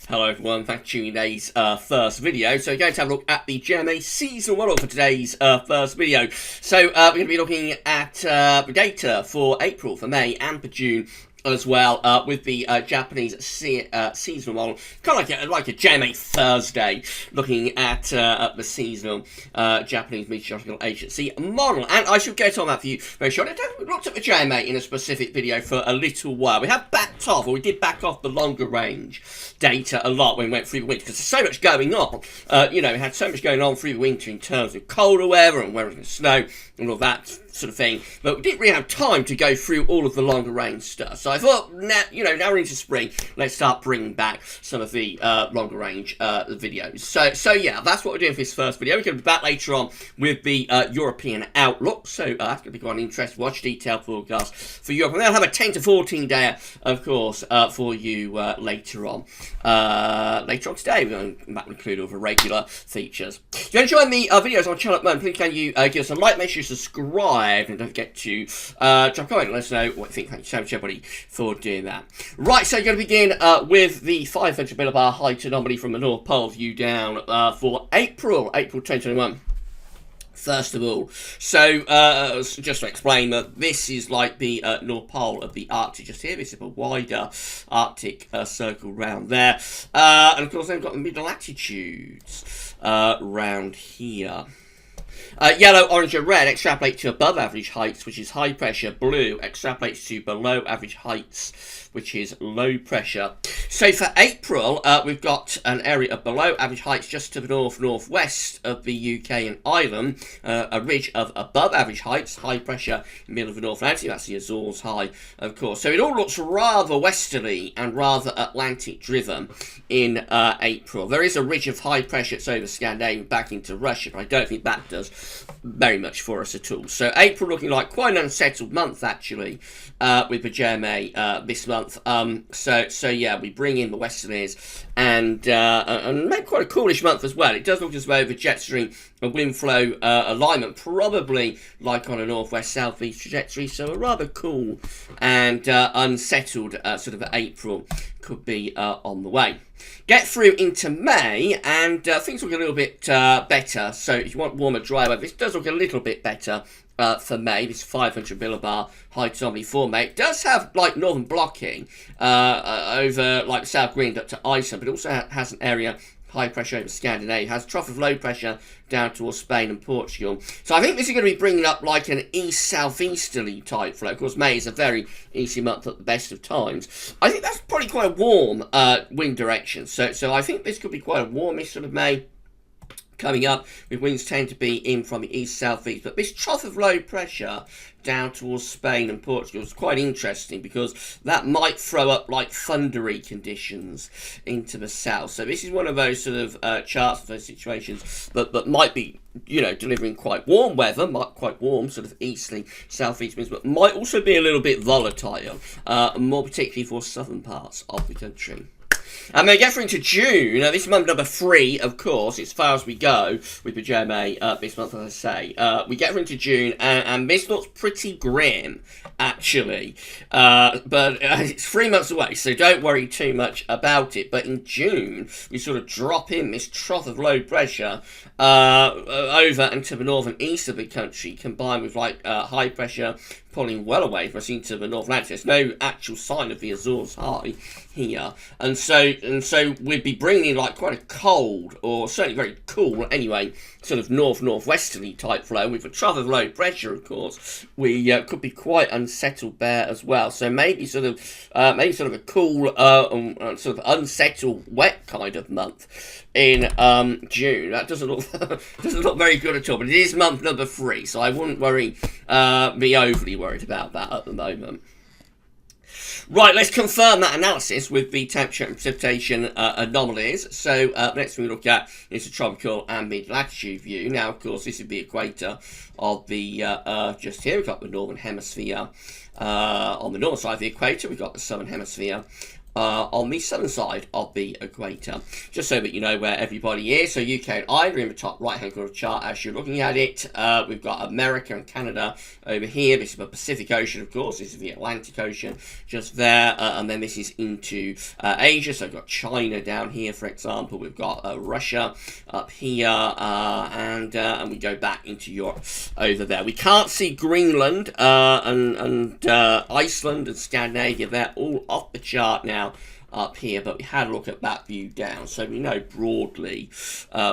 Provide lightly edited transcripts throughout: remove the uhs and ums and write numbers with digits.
Hello everyone, thanks for tuning in today's first video. So we're going to have a look at the JMA seasonal model for today's first video. So we're going to be looking at data for April, for May and for June as well, with the Japanese seasonal model, kind of like a JMA Thursday, looking at the seasonal Japanese meteorological agency model. And I should get on that for you very shortly. We looked at the JMA in a specific video for a little while. We have backed off, or we did back off the longer range data a lot when we went through the winter, because there's so much going on. We had so much going on through the winter in terms of colder weather and weather and snow and all that sort of thing, but we didn't really have time to go through all of the longer range stuff. So I thought, now we're into spring, let's start bringing back some of the longer range videos. So yeah, that's what we're doing for this first video. We're going to be back later on with the European outlook. So that's going to be quite an interesting watch, detailed forecast for Europe. And then I'll have a 10 to 14 day, of course, for you later on. Later on today, we're going to include all the regular features. If you're enjoying the videos on the channel at the moment, please can you give us a like, make sure you subscribe, and don't forget to drop a comment and let us know what you think. Thank you so much, everybody, for doing that. Right, so you're going to begin with the 500 millibar height anomaly from the North Pole view down for April 2021. First of all, so just to explain that this is like the North Pole of the Arctic just here. This is a wider Arctic circle round there. And of course, they've got the middle latitudes round here. Yellow, orange and red extrapolate to above average heights, which is high pressure. Blue extrapolates to below average heights, which is low pressure. So for April, we've got an area of below average heights just to the northwest of the UK and Ireland. A ridge of above average heights, high pressure, middle of the North Atlantic. That's the Azores High, of course. So it all looks rather westerly and rather Atlantic driven in April. There is a ridge of high pressure that's over Scandinavia back into Russia, but I don't think that does very much for us at all. So April looking like quite an unsettled month actually, with the JMA this month. So yeah, we bring in the westerlies and make quite a coolish month as well. It does look as though the jet stream and wind flow alignment probably like on a northwest southeast trajectory. So a rather cool and unsettled sort of April could be on the way. Get through into May and things look a little bit better. So if you want warmer, dry weather, this does look a little bit better for May. This 500 millibar height anomaly for May. It does have like northern blocking over like South Greenland up to Iceland, but it also has an area high pressure over Scandinavia. It has a trough of low pressure down towards Spain and Portugal. So I think this is going to be bringing up like an east-southeasterly type flow. Of course, May is a very easy month at the best of times. I think that's probably quite a warm wind direction. So I think this could be quite a warmish sort of May coming up, with winds tend to be in from the east-southeast. But this trough of low pressure down towards Spain and Portugal is quite interesting, because that might throw up like thundery conditions into the south. So this is one of those sort of charts, those situations, but might be, delivering quite warm weather, quite warm sort of easterly, southeast winds, but might also be a little bit volatile, more particularly for southern parts of the country. And then get through into June. This is month number 3, of course, as far as we go with the JMA this month, as I say. We get through into June, and this looks pretty grim, actually. But it's 3 months away, so don't worry too much about it. But in June, we sort of drop in this trough of low pressure over and to the northern east of the country, combined with like high pressure pulling well away from us into the North Atlantic. There's no actual sign of the Azores High here, and so we'd be bringing in like quite a cold, or certainly very cool anyway, sort of northwesterly type flow with a trough of low pressure. Of course, we could be quite unsettled there as well. So maybe sort of a cool, sort of unsettled, wet kind of month in June. That doesn't look very good at all. But it is month number 3, so I wouldn't be overly worried about that at the moment. Right, let's confirm that analysis with the temperature and precipitation anomalies. So next thing we look at is the tropical and mid-latitude view. Now, of course, this is the equator of the Earth just here. We've got the northern hemisphere on the north side of the equator. We've got the southern hemisphere on the southern side of the equator, just so that you know where everybody is. So UK and Ireland are in the top right hand corner of the chart as you're looking at it. We've got America and Canada over here. This is the Pacific Ocean, of course. This is the Atlantic Ocean just there, and then this is into Asia. So we've got China down here, for example. We've got Russia up here, and we go back into Europe over there. We can't see Greenland and Iceland and Scandinavia. They're all off the chart now up here, but we had a look at that view down, so we know broadly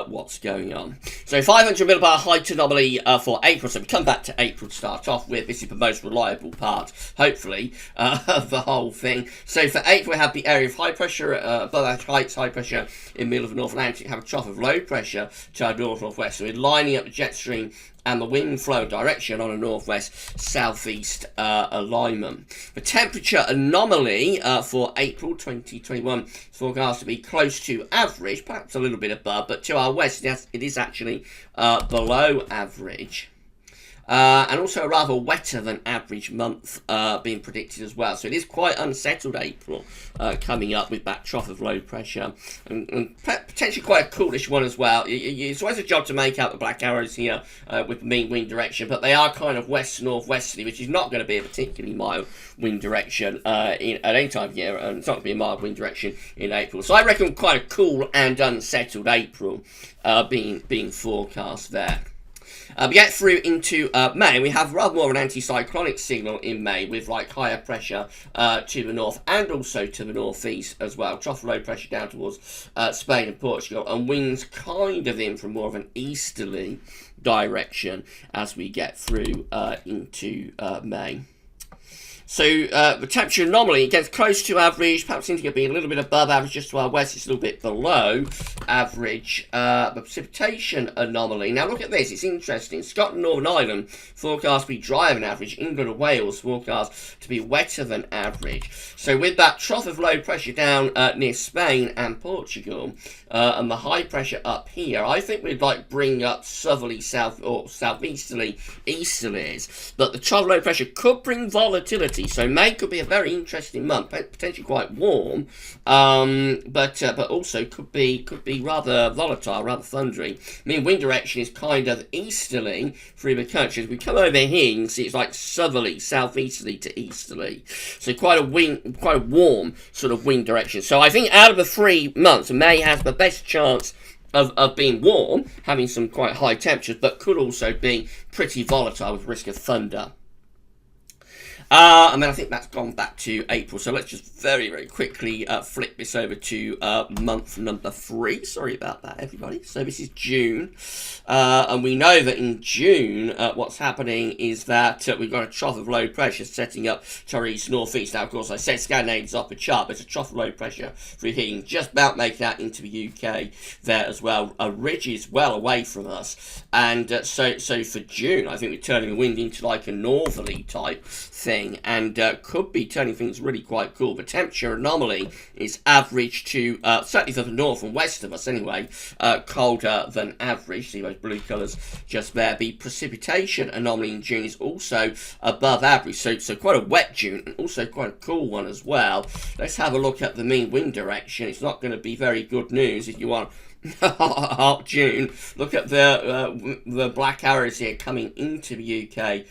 what's going on. So 500 millibar height anomaly for April. So we come back to April to start off with. This is the most reliable part, hopefully, of the whole thing. So for April, we have the area of high pressure above our heights, high pressure in the middle of the North Atlantic, have a trough of low pressure to our north-northwest. So we're lining up the jet stream and the wind flow direction on a northwest-southeast alignment. The temperature anomaly for April 2021 is forecast to be close to average, perhaps a little bit above, but to our west it is actually below average. And also a rather wetter than average month being predicted as well. So it is quite unsettled April coming up with that trough of low pressure. And potentially quite a coolish one as well. It's always a job to make out the black arrows here with the mean wind direction, but they are kind of west-northwesterly, which is not going to be a particularly mild wind direction at any time of year, and it's not going to be a mild wind direction in April. So I reckon quite a cool and unsettled April being forecast there. We get through into May. We have rather more of an anticyclonic signal in May with like higher pressure to the north and also to the northeast as well. Trough low pressure down towards Spain and Portugal, and winds kind of in from more of an easterly direction as we get through into May. So the temperature anomaly gets close to average, perhaps seems to be a little bit above average. Just to our west, it's a little bit below average. The precipitation anomaly. Now look at this, it's interesting. Scotland, Northern Ireland forecast to be drier than average. England and Wales forecast to be wetter than average. So with that trough of low pressure down near Spain and Portugal, and the high pressure up here, I think we'd like bring up southerly south or southeasterly easterlies. But the trough of low pressure could bring volatility. So May could be a very interesting month, potentially quite warm, but also could be rather volatile, rather thundery. I mean, wind direction is kind of easterly through the country. As we come over here, you can see it's like southerly, southeasterly to easterly. So quite a warm sort of wind direction. So I think out of the 3 months, May has the best chance of being warm, having some quite high temperatures, but could also be pretty volatile with risk of thunder. And then I think that's gone back to April. So let's just very, very quickly flip this over to month number 3. Sorry about that, everybody. So this is June. And we know that in June, what's happening is that we've got a trough of low pressure setting up to our east-northeast. Now, of course, I said Scandinavia's off the chart, but it's a trough of low pressure through here. You can just about make that into the UK there as well. A ridge is well away from us. And so for June, I think we're turning the wind into like a northerly type thing, and could be turning things really quite cool. The temperature anomaly is average to, certainly for the north and west of us anyway, colder than average. See those blue colours just there. The precipitation anomaly in June is also above average, so quite a wet June, and also quite a cool one as well. Let's have a look at the mean wind direction. It's not going to be very good news if you want hot June. Look at the black arrows here coming into the UK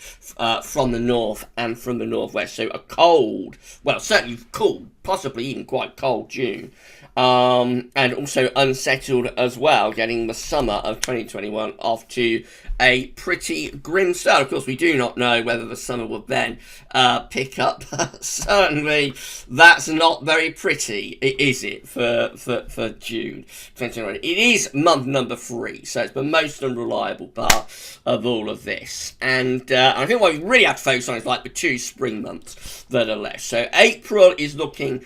from the north and from the northwest. So a cold, well, certainly cool, possibly even quite cold June. And also unsettled as well, getting the summer of 2021 off to a pretty grim start. Of course, we do not know whether the summer will then pick up. Certainly, that's not very pretty, is it, for June 2021? It is month number 3, so it's the most unreliable part of all of this. And I think what we really have to focus on is like the 2 spring months that are left. So April is looking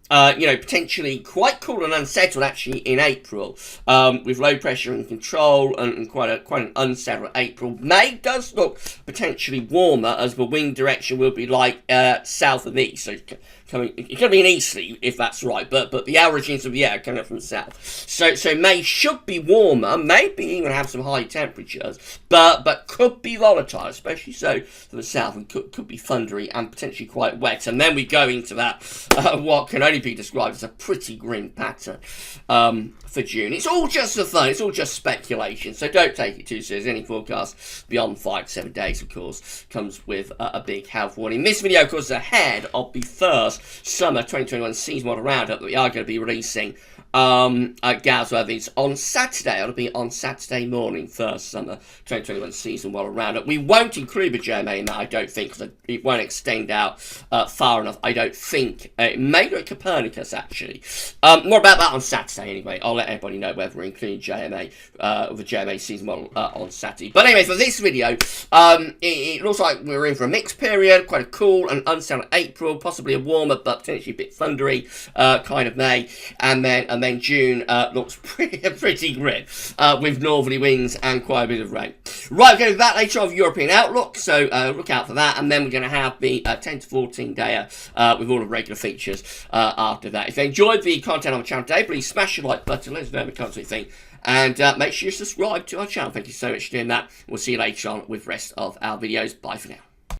potentially quite cool and unsettled actually in April, with low pressure and control and quite an unsettled April. May does look potentially warmer as the wind direction will be like south of east, so coming. It could be an easterly if that's right, but the averagings of the air coming up from the south. So May should be warmer, maybe even have some high temperatures, but could be volatile, especially so for the south, and could be thundery and potentially quite wet. And then we go into that what can only be described as a pretty grim pattern for June. It's all just for fun. It's all just speculation. So don't take it too seriously. Any forecast beyond 5 to 7 days, of course, comes with a big health warning. This video, of course, is ahead of the first summer 2021 season model roundup that we are going to be releasing at GavsWeatherVids on Saturday. It'll be on Saturday morning, first summer 2021 season model roundup. We won't include the JMA in that, I don't think, because it won't extend out far enough. I don't think it may go at Copernicus, actually. More about that on Saturday, anyway. I'll let everybody know whether we're including JMA, the JMA season model on Saturday. But anyway, for this video, it looks like we're in for a mixed period, quite a cool and unsettled April, possibly a warmer but potentially a bit thundery kind of May, and then June looks pretty grim with northerly winds and quite a bit of rain. Right, we're going to do that later on European Outlook, so look out for that, and then we're going to have the 10 to 14 day with all the regular features after that. If you enjoyed the content on the channel today, please smash the like button, let us know what you think, and make sure you subscribe to our channel. Thank you so much for doing that. We'll see you later on with the rest of our videos. Bye for now.